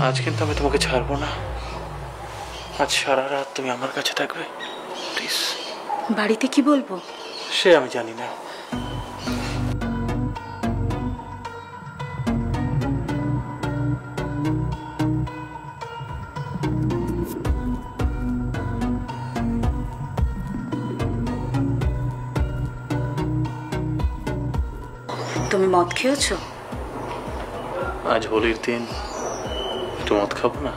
আজ কিন্তু আমি তোমাকে ছাড়বো না। আজ সারা রাত তুমি আমার কাছে থাকবে প্লিজ। বাড়িতে কি বলবো সে আমি জানি না। তুমি মদ খেয়েছো? আজ হোলির দিন একটু মদ খাবো না?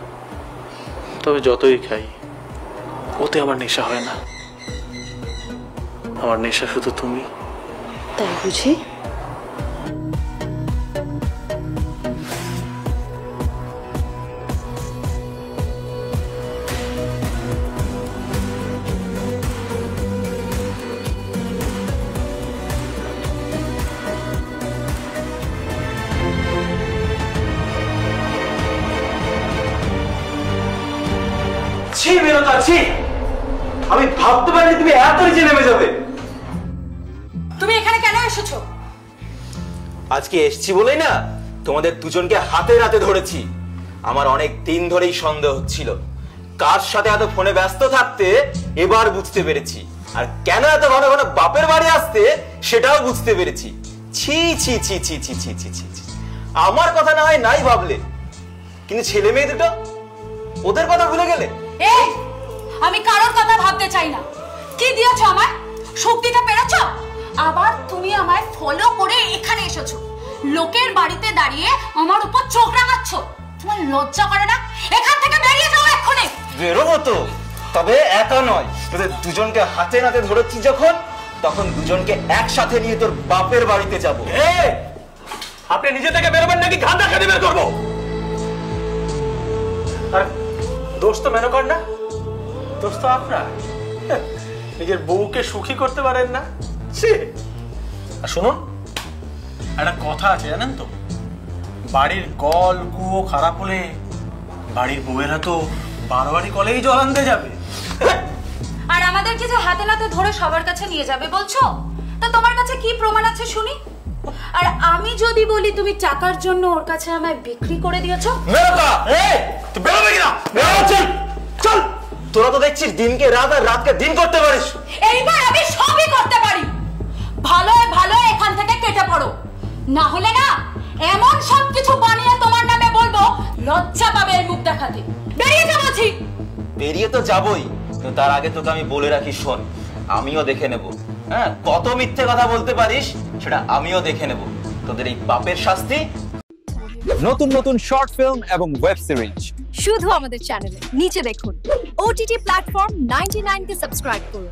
তবে যতই খাই ওতে আমার নেশা হয় না। আমার নেশা শুধু তুমি। তাই বুঝি? আমি ভাবতে পারিনি তুমি এত নিচে নেমে যাবে। তুমি এখানে কেন এসেছো? আজকে এসেছি বলেই না তোমাদের দুজনকে হাতে হাতে ধরেছি। আমার অনেক দিন ধরেই সন্দেহ হচ্ছিল কার সাথে এত ফোনে ব্যস্ত থাকতে, এবার বুঝতে পেরেছি। আর কেন এত ঘন ঘন বাপের বাড়ি আসতে সেটাও বুঝতে পেরেছি। ছি ছি ছি ছি ছি ছি ছি ছি। আমার কথা না হয় নাই ভাবলে, কিন্তু ছেলে মেয়ে দুটো ওদের কথা ভুলে গেলে। এই আমি কারোর কথা ভাবতে চাই না। কি দিয়েছো আমায়? শক্তিটা পেরেছো? আবার তুমি আমায় ফলো করে এখানে এসেছো, লোকের বাড়িতে দাঁড়িয়ে আমার উপর চোখ রাঙাচ্ছ। তোমার লজ্জা করে না? এখান থেকে বেরিয়ে যাও এক্ষুনি। বেরোবো তো, তবে একা নয়। তোদের দুজনকে হাতে নাতে ধরেছি যখন, তখন দুজনকে একসাথে নিয়ে তোর বাপের বাড়িতে যাব। আপনি নিজে থেকে বেরোবেন নাকি ঘান্ডা খেতে বের করবো? আর দোষ তো মেনে কর না, দোষ তো আপনার। নিজের বউকে সুখী করতে পারেন না। আর শুনুন, একটা কথা আছে জানেন তো, বাড়ির কল কুয়ো খারাপ হলে বাড়ির বউয়েরা তো বারবারই কলেই জল আনতে যাবে। আর আমাদেরকে যে হাতে নাতে ধরে সবার কাছে নিয়ে যাবে বলছো, তা তোমার কাছে কি প্রমাণ আছে শুনি? আর আমি যদি বলি তুমি টাকার জন্য ওর কাছে আমায় বিক্রি করে দিয়েছো? তুই বেরোবে কিনা? চল। তোরা তো দেখছিস দিনকে রাত আর রাতকে দিন করতে পারিস। এইবার আমি সবই করতে পারি। ভালো ভালো এখান থেকে কেটে পড়ো, না হলে না এমন সব কিছু বানিয়ে তোমার নামে বলবো লজ্জা পাবে এই মুখ দেখাতে। বেরিয়ে যাবো। বেরিয়ে তো যাবই, কিন্তু তার আগে তোকে আমি বলে রাখি, শোন, আমিও দেখে নেব। হ্যাঁ, কত মিথ্যে কথা বলতে পারিস সেটা আমিও দেখে নেব। তোদের এই পাপের শাস্তি। নতুন নতুন শর্ট ফিল্ম এবং ওয়েব সিরিজ শুধু আমাদের চ্যানেলে নিচে দেখুন। OTT প্ল্যাটফর্ম 99 কে সাবস্ক্রাইব করুন।